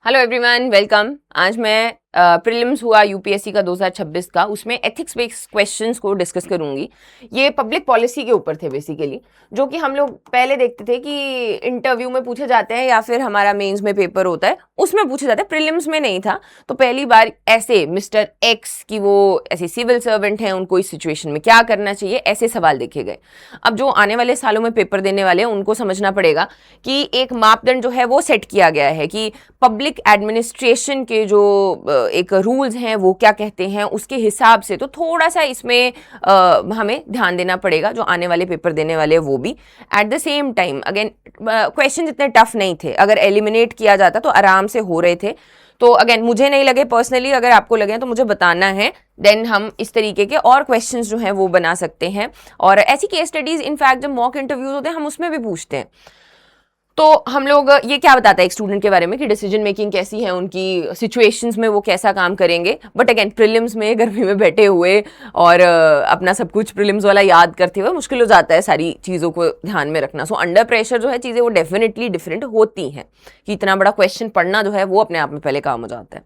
Hello everyone, welcome. आज मैं prelims हुआ यूपीएससी का 2026 का, उसमें एथिक्स बेस्ड क्वेश्चंस को डिस्कस करूंगी। ये पब्लिक पॉलिसी के ऊपर थे बेसिकली, जो कि हम लोग पहले देखते थे कि इंटरव्यू में पूछे जाते हैं या फिर हमारा मेंस में पेपर होता है उसमें पूछे जाते हैं, प्रीलिम्स में नहीं था। तो पहली बार ऐसे मिस्टर एक्स की वो ऐसे सिविल सर्वेंट हैं, उनको इस सिचुएशन में क्या करना चाहिए, ऐसे सवाल देखे गए। अब जो आने वाले सालों में पेपर देने वाले हैं उनको समझना पड़ेगा कि एक मापदंड जो है वो सेट किया गया है कि पब्लिक एडमिनिस्ट्रेशन के जो एक रूल्स हैं वो क्या कहते हैं, उसके हिसाब से तो थोड़ा सा इसमें हमें ध्यान देना पड़ेगा जो आने वाले पेपर देने वाले हैं वो भी। At the same time again question इतने टफ नहीं थे, अगर एलिमिनेट किया जाता तो आराम से हो रहे थे। तो अगेन मुझे नहीं लगे पर्सनली, अगर आपको लगे तो मुझे बताना है, देन हम इस तरीके के और क्वेश्चंस जो हैं वो बना सकते हैं। और ऐसी केस स्टडीज इनफैक्ट जब मॉक इंटरव्यूज होते हैं हम उसमें भी पूछते हैं। तो हम लोग ये क्या बताता है एक स्टूडेंट के बारे में कि डिसीजन मेकिंग कैसी है उनकी, सिचुएशंस में वो कैसा काम करेंगे। बट अगेन प्रीलिम्स में गर्मी में बैठे हुए और अपना सब कुछ प्रीलिम्स वाला याद करते हुए मुश्किल हो जाता है सारी चीज़ों को ध्यान में रखना। सो अंडर प्रेशर जो है चीज़ें वो डेफिनेटली डिफरेंट होती हैं कि इतना बड़ा क्वेश्चन पढ़ना जो है वो अपने आप में पहले काम हो जाता है।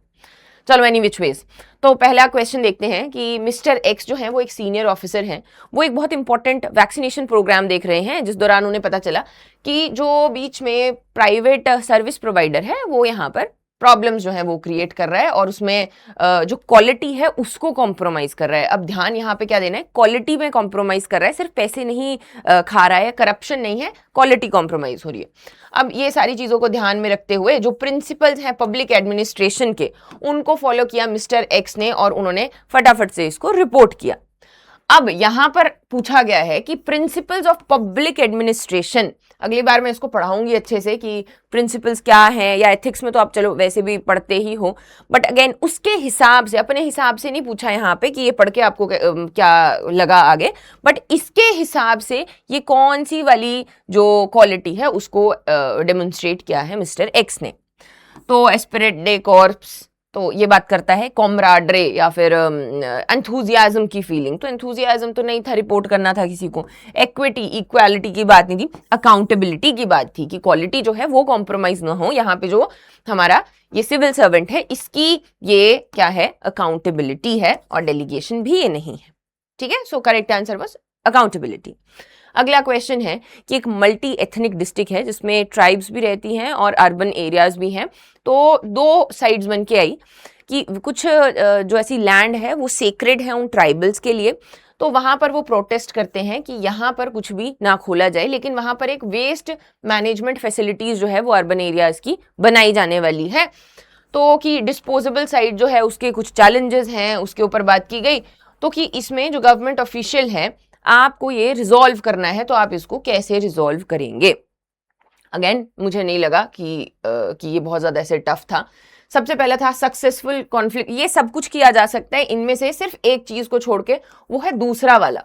चलो एनी विच वेज, तो पहला क्वेश्चन देखते हैं कि मिस्टर एक्स जो है वो एक सीनियर ऑफिसर हैं, वो एक बहुत इंपॉर्टेंट वैक्सीनेशन प्रोग्राम देख रहे हैं जिस दौरान उन्हें पता चला कि जो बीच में प्राइवेट सर्विस प्रोवाइडर है वो यहाँ पर प्रॉब्लम्स जो है वो क्रिएट कर रहा है और उसमें जो क्वालिटी है उसको कॉम्प्रोमाइज कर रहा है। अब ध्यान यहाँ पे क्या देना है, क्वालिटी में कॉम्प्रोमाइज कर रहा है, सिर्फ पैसे नहीं खा रहा है, करप्शन नहीं है, क्वालिटी कॉम्प्रोमाइज हो रही है। अब ये सारी चीजों को ध्यान में रखते हुए जो प्रिंसिपल्स हैं पब्लिक एडमिनिस्ट्रेशन के उनको फॉलो किया मिस्टर एक्स ने और उन्होंने फटाफट से इसको रिपोर्ट किया। अब यहां पर पूछा गया है कि प्रिंसिपल्स ऑफ पब्लिक एडमिनिस्ट्रेशन, अगली बार मैं इसको पढ़ाऊंगी अच्छे से कि प्रिंसिपल्स क्या हैं, या एथिक्स में तो आप चलो वैसे भी पढ़ते ही हो, बट अगेन उसके हिसाब से, अपने हिसाब से नहीं पूछा यहाँ पे कि ये पढ़ के आपको क्या लगा आगे, बट इसके हिसाब से ये कौन सी वाली जो क्वालिटी है उसको डेमोन्स्ट्रेट किया है मिस्टर एक्स ने। तो एस्पिरेट डे कॉर्प्स, तो ये बात करता है कॉमराडरे या फिर एंथुजियाज्म की फीलिंग। तो एंथुजियाज्म तो नहीं था, रिपोर्ट करना था किसी को। इक्विटी इक्वालिटी की बात नहीं थी, अकाउंटेबिलिटी की बात थी कि क्वालिटी जो है वो कॉम्प्रोमाइज ना हो। यहाँ पे जो हमारा ये सिविल सर्वेंट है इसकी ये क्या है, अकाउंटेबिलिटी है, और डेलीगेशन भी ये नहीं है। ठीक है, so correct answer was accountability. अगला क्वेश्चन है कि एक मल्टी एथनिक डिस्ट्रिक्ट है जिसमें ट्राइब्स भी रहती हैं और अर्बन एरियाज भी हैं। तो दो साइड्स बन के आई कि कुछ जो ऐसी लैंड है वो सेक्रेड है उन ट्राइबल्स के लिए, तो वहां पर वो प्रोटेस्ट करते हैं कि यहाँ पर कुछ भी ना खोला जाए, लेकिन वहां पर एक वेस्ट मैनेजमेंट फैसिलिटीज जो है वो अर्बन एरियाज की बनाई जाने वाली है। तो कि डिस्पोजेबल साइड जो है उसके कुछ चैलेंजेस हैं, उसके ऊपर बात की गई। तो कि इसमें जो गवर्नमेंट ऑफिशियल है आपको ये रिजॉल्व करना है, तो आप इसको कैसे रिजॉल्व करेंगे। अगेन मुझे नहीं लगा कि ये बहुत ज्यादा ऐसे टफ था। सबसे पहला था सक्सेसफुल कॉन्फ्लिक्ट, ये सब कुछ किया जा सकता है, इनमें से सिर्फ एक चीज को छोड़ के, वो है दूसरा वाला।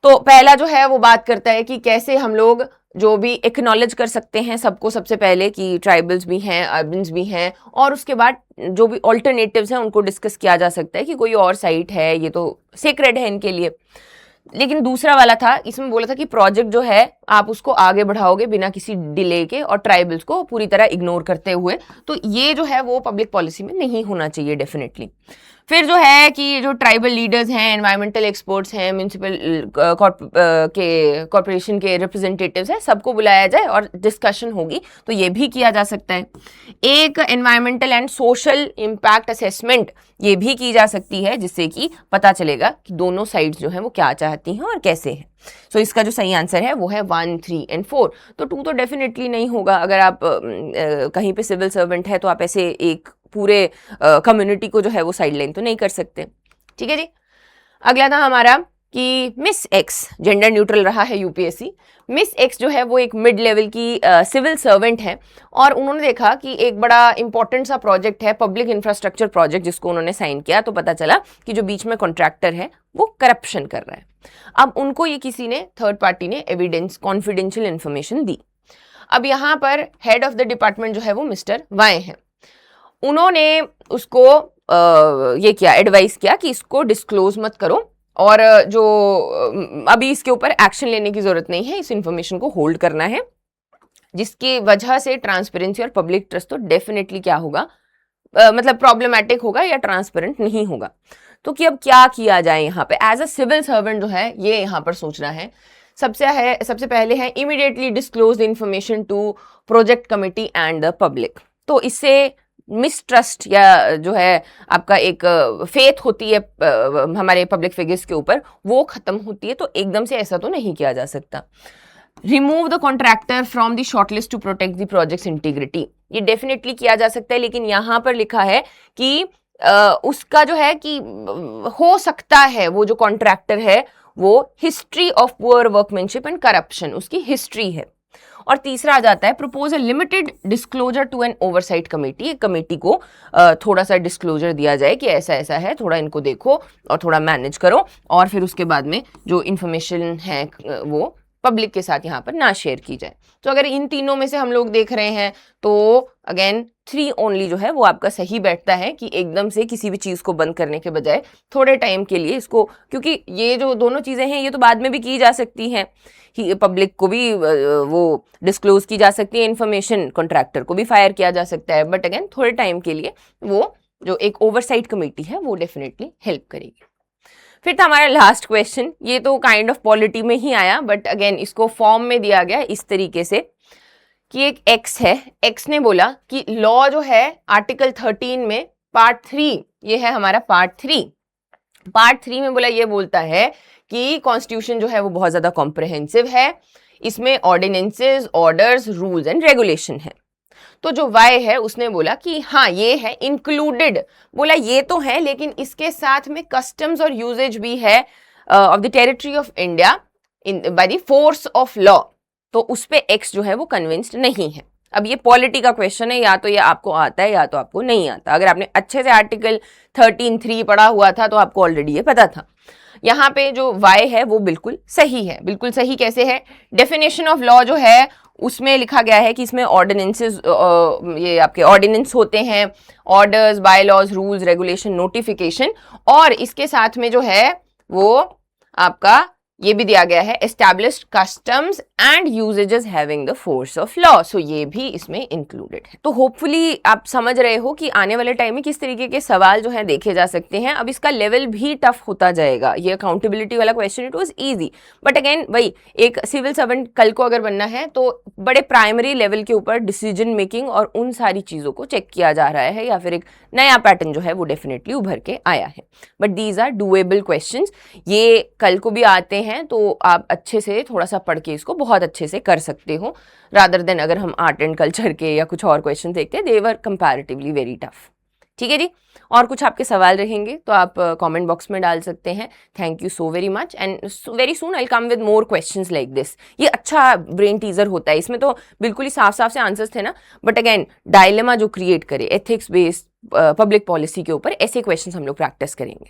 तो पहला जो है वो बात करता है कि कैसे हम लोग जो भी एक्नॉलेज कर सकते हैं सबको, सबसे पहले कि ट्राइबल्स भी हैं, अर्बन्स भी हैं, और उसके बाद जो भी ऑल्टरनेटिव्स हैं उनको डिस्कस किया जा सकता है कि कोई और साइट है, ये तो सेक्रेड है इनके लिए। लेकिन दूसरा वाला था, इसमें बोला था कि प्रोजेक्ट जो है आप उसको आगे बढ़ाओगे बिना किसी डिले के और ट्राइबल्स को पूरी तरह इग्नोर करते हुए। तो ये जो है वो पब्लिक पॉलिसी में नहीं होना चाहिए डेफिनेटली। फिर जो है कि जो ट्राइबल लीडर्स हैं, एनवायरमेंटल एक्सपर्ट्स हैं, म्यूनिसिपल कॉर्पोरेशन के रिप्रेजेंटेटिव्स हैं, सबको बुलाया जाए और डिस्कशन होगी, तो ये भी किया जा सकता है। एक environmental and social impact assessment ये भी की जा सकती है जिससे कि पता चलेगा कि दोनों साइड्स जो हैं वो क्या चाहती हैं और कैसे हैं। सो इसका जो सही आंसर है वो है 1, 3 एंड 4। तो 2 तो डेफिनेटली नहीं होगा। अगर आप कहीं पे सिविल सर्वेंट है तो आप ऐसे एक पूरे कम्युनिटी को जो है वो साइडलाइन तो नहीं कर सकते। ठीक है जी। अगला था हमारा कि मिस एक्स, जेंडर न्यूट्रल रहा है यूपीएससी। मिस एक्स जो है वो एक मिड लेवल की सिविल सर्वेंट है और उन्होंने देखा कि एक बड़ा इंपॉर्टेंट सा प्रोजेक्ट है, पब्लिक इंफ्रास्ट्रक्चर प्रोजेक्ट, जिसको उन्होंने साइन किया। तो पता चला कि जो बीच में कॉन्ट्रैक्टर है वो करप्शन कर रहा है। अब उनको ये किसी ने, थर्ड पार्टी ने एविडेंस, कॉन्फिडेंशियल इंफॉर्मेशन दी। अब यहाँ पर हेड ऑफ द डिपार्टमेंट जो है वो मिस्टर वाई हैं। उन्होंने उसको ये किया, एडवाइस किया कि इसको डिस्क्लोज मत करो और जो अभी इसके ऊपर एक्शन लेने की जरूरत नहीं है, इस इंफॉर्मेशन को होल्ड करना है। जिसकी वजह से ट्रांसपेरेंसी और पब्लिक ट्रस्ट तो डेफिनेटली क्या होगा, मतलब प्रॉब्लमेटिक होगा या ट्रांसपेरेंट नहीं होगा। तो कि अब क्या किया जाए यहाँ पे एज अ सिविल सर्वेंट जो है ये यहाँ पर सोचना है। सबसे पहले है immediately disclose the information to project committee and the public. तो इससे मिसट्रस्ट या जो है आपका एक फेथ होती है हमारे पब्लिक फिगर्स के ऊपर, वो खत्म होती है। तो एकदम से ऐसा तो नहीं किया जा सकता। Remove the contractor from the shortlist to protect the project's integrity, ये डेफिनेटली किया जा सकता है, लेकिन यहाँ पर लिखा है कि उसका जो है कि हो सकता है वो जो कॉन्ट्रैक्टर है वो history of poor workmanship and corruption उसकी हिस्ट्री है। और तीसरा आ जाता है propose a limited disclosure to an oversight committee, एक कमेटी को थोड़ा सा डिस्क्लोजर दिया जाए कि ऐसा ऐसा है, थोड़ा इनको देखो और थोड़ा मैनेज करो, और फिर उसके बाद में जो इन्फॉर्मेशन है वो पब्लिक के साथ यहाँ पर ना शेयर की जाए। तो अगर इन तीनों में से हम लोग देख रहे हैं तो अगेन 3 ओनली जो है वो आपका सही बैठता है कि एकदम से किसी भी चीज़ को बंद करने के बजाय थोड़े टाइम के लिए इसको, क्योंकि ये जो दोनों चीज़ें हैं ये तो बाद में भी की जा सकती हैं, पब्लिक को भी वो डिस्क्लोज की जा सकती है इन्फॉर्मेशन, कॉन्ट्रैक्टर को भी फायर किया जा सकता है, बट अगेन थोड़े टाइम के लिए वो जो एक ओवरसाइट कमेटी है वो डेफिनेटली हेल्प करेगी। फिर था हमारा लास्ट क्वेश्चन, ये तो काइंड ऑफ पॉलिटी में ही आया, बट अगेन इसको फॉर्म में दिया गया इस तरीके से कि एक एक्स है, एक्स ने बोला कि लॉ जो है आर्टिकल 13 में पार्ट 3, ये है हमारा पार्ट 3, पार्ट 3 में बोला, ये बोलता है कि कॉन्स्टिट्यूशन जो है वो बहुत ज्यादा कॉम्प्रिहेंसिव है, इसमें ordinances, orders, rules and regulation है। तो जो वाई है उसने बोला कि हाँ ये है इंक्लूडेड, बोला ये तो है लेकिन इसके साथ में कस्टम्स और यूजेज भी है of the territory of India in by the force of law. तो उस पे एक्स जो है वो कन्विंस्ड नहीं है। अब ये पॉलिटी का क्वेश्चन है, या तो ये आपको आता है या तो आपको नहीं आता। अगर आपने अच्छे से आर्टिकल 13(3) पढ़ा हुआ था तो आपको ऑलरेडी ये पता था। यहाँ पे जो वाई है वो बिल्कुल सही है। बिल्कुल सही कैसे है? डेफिनेशन ऑफ लॉ जो है उसमें लिखा गया है कि इसमें ऑर्डिनेंसेस, ये आपके ऑर्डिनेंस होते हैं, orders, bylaws, rules, regulation, notification, और इसके साथ में जो है वो आपका ये भी दिया गया है established customs and usages having the force of law. So ये भी इसमें इंक्लूडेड है। तो होपफुली आप समझ रहे हो कि आने वाले टाइम में किस तरीके के सवाल जो है देखे जा सकते हैं। अब इसका लेवल भी टफ होता जाएगा। ये अकाउंटेबिलिटी वाला question it was easy, but again वही एक सिविल सर्वेंट कल को अगर बनना है तो बड़े प्राइमरी लेवल के ऊपर डिसीजन मेकिंग और उन सारी चीजों को चेक किया जा रहा है, या फिर एक नया पैटर्न जो है वो डेफिनेटली उभर के आया है। But these are doable questions. ये कल को भी आते हैं तो आप अच्छे से थोड़ा सा पढ़ के इसको बहुत अच्छे से कर सकते हो, रादर देन अगर हम आर्ट एंड कल्चर के या कुछ और क्वेश्चन देखते हैं, दे वर कंपैरेटिवली वेरी टफ। ठीक है जी। और कुछ आपके सवाल रहेंगे तो आप कमेंट बॉक्स में डाल सकते हैं। Thank you so very much and very soon I come with more questions like this. ये अच्छा ब्रेन टीजर होता है, इसमें तो बिल्कुल ही साफ साफ से आंसर्स थे ना, बट अगेन डायलेमा जो क्रिएट करे एथिक्स बेस्ड पब्लिक पॉलिसी के ऊपर, ऐसे क्वेश्चंस हम लोग प्रैक्टिस करेंगे।